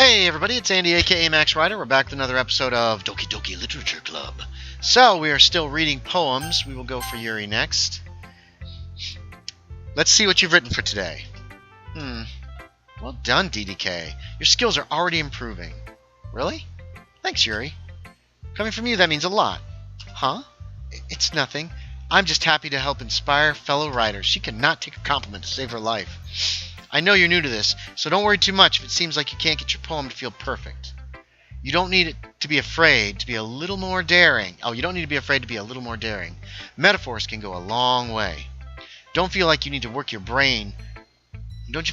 Hey everybody, it's Andy aka Max Rider. We're back with another episode of Doki Doki Literature Club. So, we are still reading poems. We will go for Yuri next. Let's see what you've written for today. Well done, DDK. Your skills are already improving. Really? Thanks, Yuri. Coming from you, that means a lot. Huh? It's nothing. I'm just happy to help inspire fellow writers. She cannot take a compliment to save her life. I know you're new to this, so don't worry too much if it seems like you can't get your poem to feel perfect. You don't need it to be afraid to be a little more daring. Oh, you don't need to be afraid to be a little more daring. Metaphors can go a long way. Don't feel like you need to work your brain. Don't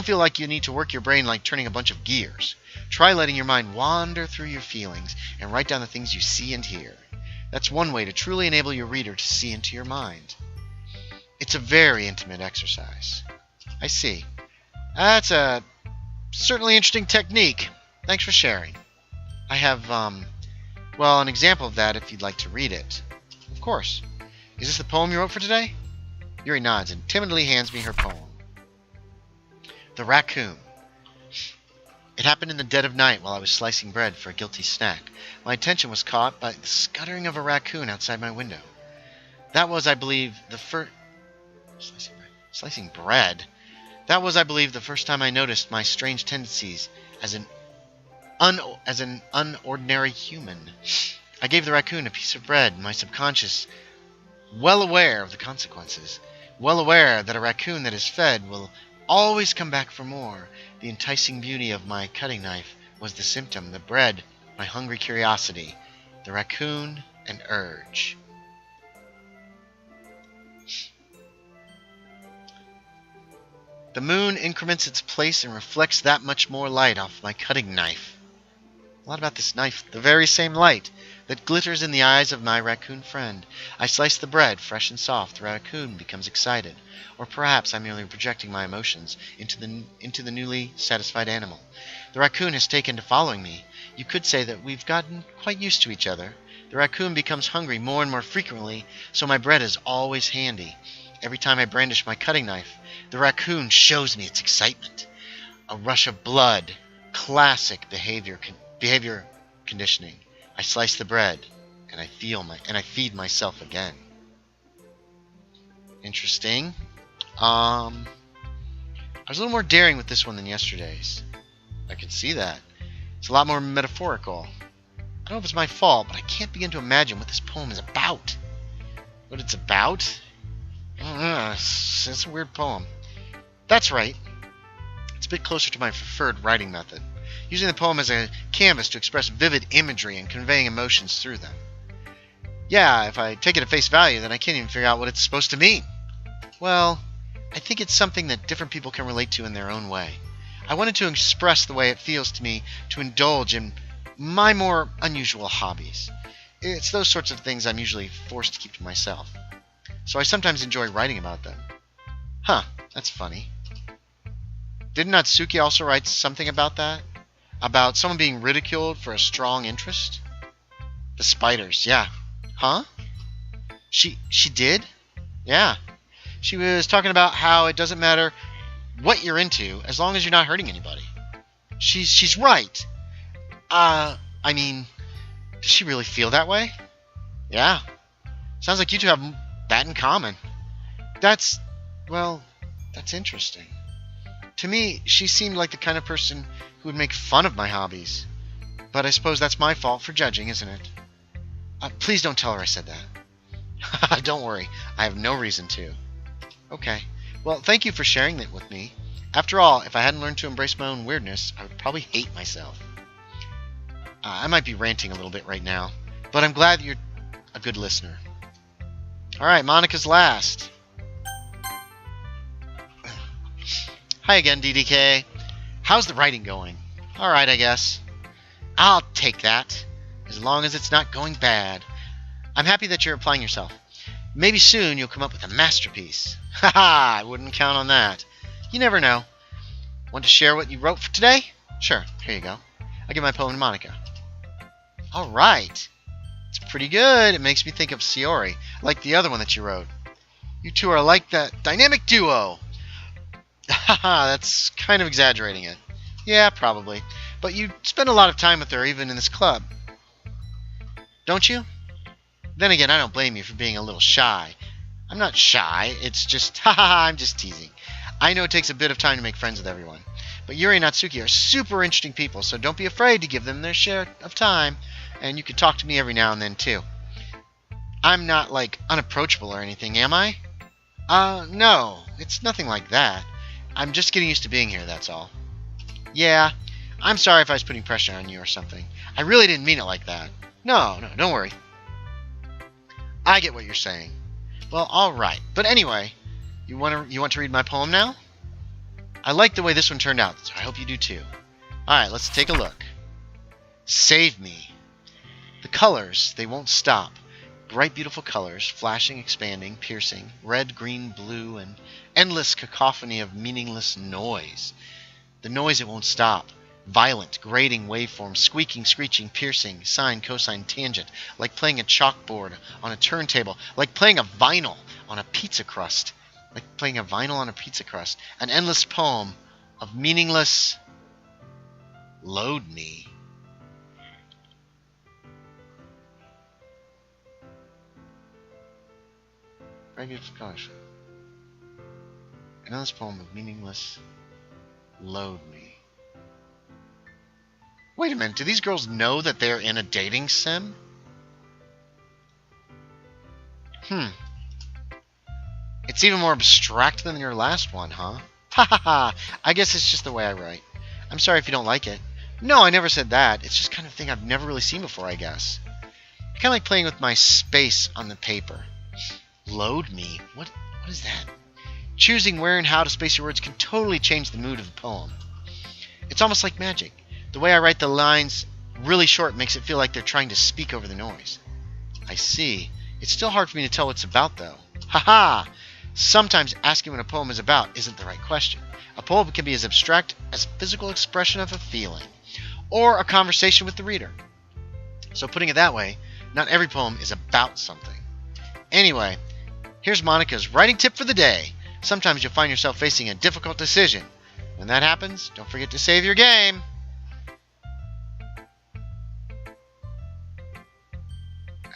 feel like you need to work your brain like turning a bunch of gears. Try letting your mind wander through your feelings and write down the things you see and hear. That's one way to truly enable your reader to see into your mind. It's a very intimate exercise. I see. That's a certainly interesting technique. Thanks for sharing. I have, well, an example of that if you'd like to read it. Of course. Is this the poem you wrote for today? Yuri nods and timidly hands me her poem. The Raccoon. It happened in the dead of night while I was slicing bread for a guilty snack. My attention was caught by the scuttering of a raccoon outside my window. That was, I believe, the first... Slicing bread? That was, I believe, the first time I noticed my strange tendencies as an unordinary human. I gave the raccoon a piece of bread, my subconscious, well aware of the consequences, well aware that a raccoon that is fed will always come back for more. The enticing beauty of my cutting knife was the symptom, the bread, my hungry curiosity, the raccoon, an urge. The moon increments its place and reflects that much more light off my cutting knife. A lot about this knife. The very same light that glitters in the eyes of my raccoon friend. I slice the bread, fresh and soft. The raccoon becomes excited. Or perhaps I'm merely projecting my emotions into the newly satisfied animal. The raccoon has taken to following me. You could say that we've gotten quite used to each other. The raccoon becomes hungry more and more frequently, so my bread is always handy. Every time I brandish my cutting knife, the raccoon shows me its excitement. A rush of blood. Classic behavior conditioning. I slice the bread, and I feed myself again. Interesting. I was a little more daring with this one than yesterday's. I can see that. It's a lot more metaphorical. I don't know if it's my fault, but I can't begin to imagine what this poem is about. What it's about? I don't know. It's a weird poem. That's right. It's a bit closer to my preferred writing method, using the poem as a canvas to express vivid imagery and conveying emotions through them. Yeah, if I take it at face value, then I can't even figure out what it's supposed to mean. Well, I think it's something that different people can relate to in their own way. I wanted to express the way it feels to me to indulge in my more unusual hobbies. It's those sorts of things I'm usually forced to keep to myself. So I sometimes enjoy writing about them. Huh, that's funny. Didn't Natsuki also write something about that? About someone being ridiculed for a strong interest? The spiders, yeah. Huh? She did? Yeah. She was talking about how it doesn't matter what you're into as long as you're not hurting anybody. She's right. I mean, does she really feel that way? Yeah. Sounds like you two have that in common. That's interesting. To me, she seemed like the kind of person who would make fun of my hobbies. But I suppose that's my fault for judging, isn't it? Please don't tell her I said that. Don't worry, I have no reason to. Okay. Well, thank you for sharing that with me. After all, if I hadn't learned to embrace my own weirdness, I would probably hate myself. I might be ranting a little bit right now, but I'm glad that you're a good listener. Alright, Monika's last. Hi again, DDK. How's the writing going? Alright, I guess. I'll take that, as long as it's not going bad. I'm happy that you're applying yourself. Maybe soon you'll come up with a masterpiece. Haha, I wouldn't count on that. You never know. Want to share what you wrote for today? Sure, here you go. I'll give my poem to Monika. Alright. It's pretty good. It makes me think of Sayori, like the other one that you wrote. You two are like that dynamic duo. Haha, that's kind of exaggerating it. Yeah, probably. But you spend a lot of time with her even in this club. Don't you? Then again, I don't blame you for being a little shy. I'm not shy, it's just, I'm just teasing. I know it takes a bit of time to make friends with everyone. But Yuri and Natsuki are super interesting people, so don't be afraid to give them their share of time. And you can talk to me every now and then, too. I'm not, like, unapproachable or anything, am I? No. It's nothing like that. I'm just getting used to being here, that's all. Yeah, I'm sorry if I was putting pressure on you or something. I really didn't mean it like that. No, don't worry. I get what you're saying. Well, alright. But anyway, you want to read my poem now? I like the way this one turned out, so I hope you do too. Alright, let's take a look. Save me. The colors, they won't stop. Bright, beautiful colors, flashing, expanding, piercing, red, green, blue, and endless cacophony of meaningless noise. The noise, it won't stop. Violent, grating waveform, squeaking, screeching, piercing, sine, cosine, tangent, like playing a chalkboard on a turntable, like playing a vinyl on a pizza crust. An endless poem of meaningless... Load me. Very beautiful colors. An endless poem of meaningless... Load me. Wait a minute, do these girls know that they're in a dating sim? It's even more abstract than your last one, huh? Ha ha ha! I guess it's just the way I write. I'm sorry if you don't like it. No, I never said that. It's just kind of thing I've never really seen before, I guess. I kind of like playing with my space on the paper. Load me? What is that? Choosing where and how to space your words can totally change the mood of the poem. It's almost like magic. The way I write the lines really short makes it feel like they're trying to speak over the noise. I see. It's still hard for me to tell what it's about, though. Ha-ha! Sometimes asking what a poem is about isn't the right question. A poem can be as abstract as a physical expression of a feeling, or a conversation with the reader. So putting it that way, not every poem is about something. Anyway, here's Monika's writing tip for the day. Sometimes you'll find yourself facing a difficult decision. When that happens, don't forget to save your game.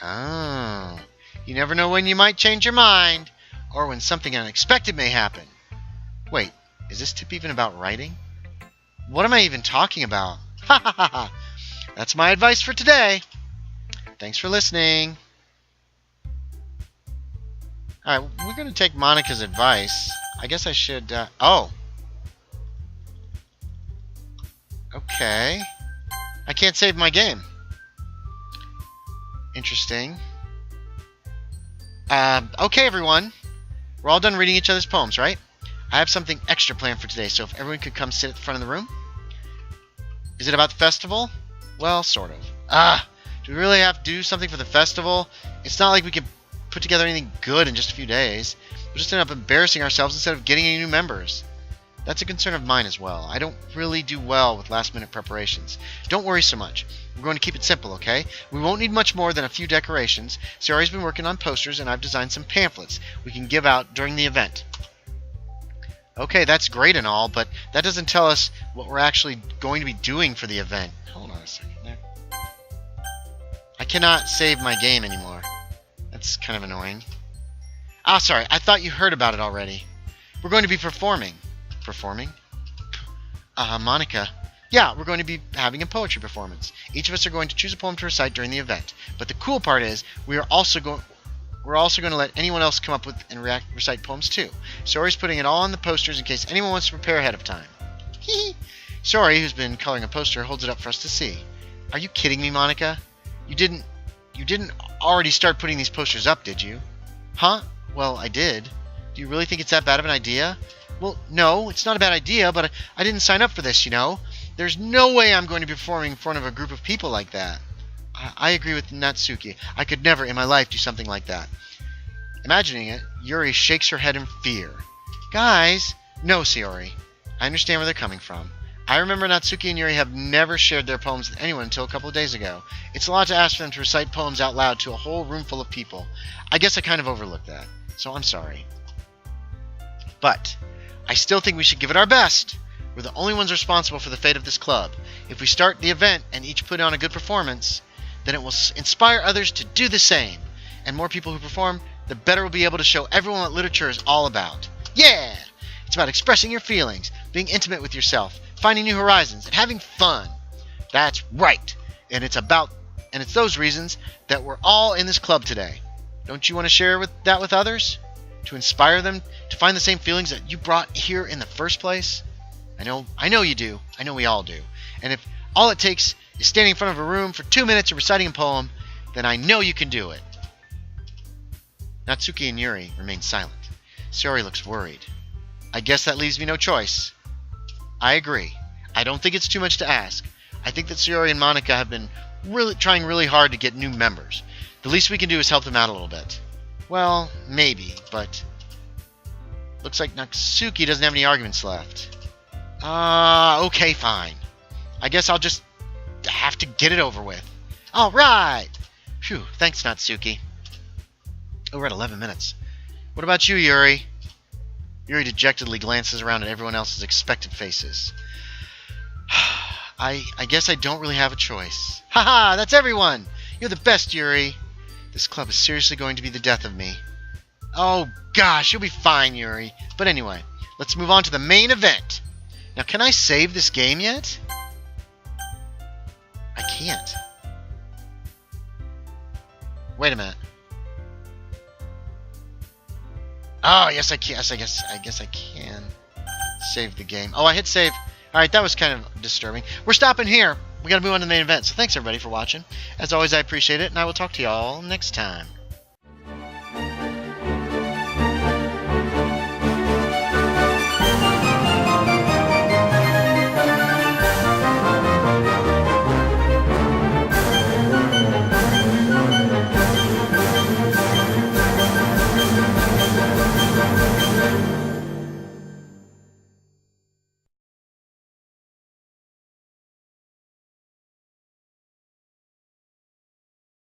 Oh, you never know when you might change your mind, or when something unexpected may happen. Wait, is this tip even about writing? What am I even talking about? Ha ha ha ha! That's my advice for today. Thanks for listening. Alright, we're going to take Monika's advice. I guess I should... oh! Okay. I can't save my game. Interesting. Okay, everyone. We're all done reading each other's poems, right? I have something extra planned for today, so if everyone could come sit at the front of the room. Is it about the festival? Well, sort of. Do we really have to do something for the festival? It's not like we can put together anything good in just a few days. We'll just end up embarrassing ourselves instead of getting any new members. That's a concern of mine as well. I don't really do well with last-minute preparations. Don't worry so much. We're going to keep it simple, okay? We won't need much more than a few decorations. Sayori's been working on posters, and I've designed some pamphlets we can give out during the event. Okay, that's great and all, but that doesn't tell us what we're actually going to be doing for the event. Hold on a second there. I cannot save my game anymore. That's kind of annoying. Sorry, I thought you heard about it already. We're going to be performing. Performing? Monika. Yeah, we're going to be having a poetry performance. Each of us are going to choose a poem to recite during the event. But the cool part is, we're also going to let anyone else come up with and recite poems too. Sayori's putting it all on the posters in case anyone wants to prepare ahead of time. Sayori, who's been coloring a poster, holds it up for us to see. Are you kidding me, Monika? You didn't already start putting these posters up, did you? Huh? Well, I did. Do you really think it's that bad of an idea? Well, no, it's not a bad idea, but I didn't sign up for this, you know? There's no way I'm going to be performing in front of a group of people like that. I agree with Natsuki. I could never in my life do something like that. Imagining it, Yuri shakes her head in fear. Guys! No, Sayori. I understand where they're coming from. I remember Natsuki and Yuri have never shared their poems with anyone until a couple of days ago. It's a lot to ask for them to recite poems out loud to a whole room full of people. I guess I kind of overlooked that, so I'm sorry. But I still think we should give it our best. We're the only ones responsible for the fate of this club. If we start the event and each put on a good performance, then it will inspire others to do the same. And more people who perform, the better we'll be able to show everyone what literature is all about. Yeah! It's about expressing your feelings, being intimate with yourself, finding new horizons, and having fun. That's right. And it's those reasons that we're all in this club today. Don't you want to share that with others? To inspire them to find the same feelings that you brought here in the first place? I know you do. I know we all do. And if all it takes is standing in front of a room for 2 minutes and reciting a poem, then I know you can do it. Natsuki and Yuri remain silent. Sayori looks worried. I guess that leaves me no choice. I agree. I don't think it's too much to ask. I think that Sayori and Monika have been trying really hard to get new members. The least we can do is help them out a little bit. Well, maybe, but looks like Natsuki doesn't have any arguments left. Okay, fine. I guess I'll just have to get it over with. All right. Phew, thanks, Natsuki. Oh, we're at 11 minutes. What about you, Yuri? Yuri dejectedly glances around at everyone else's expectant faces. I guess I don't really have a choice. Haha, that's everyone! You're the best, Yuri. This club is seriously going to be the death of me. Oh, gosh, you'll be fine, Yuri. But anyway, let's move on to the main event. Now, can I save this game yet? I can't. Wait a minute. Oh, yes, I can. Yes, I guess I can save the game. Oh, I hit save. All right, that was kind of disturbing. We're stopping here. We got to move on to the main event. So thanks, everybody, for watching. As always, I appreciate it, and I will talk to y'all next time.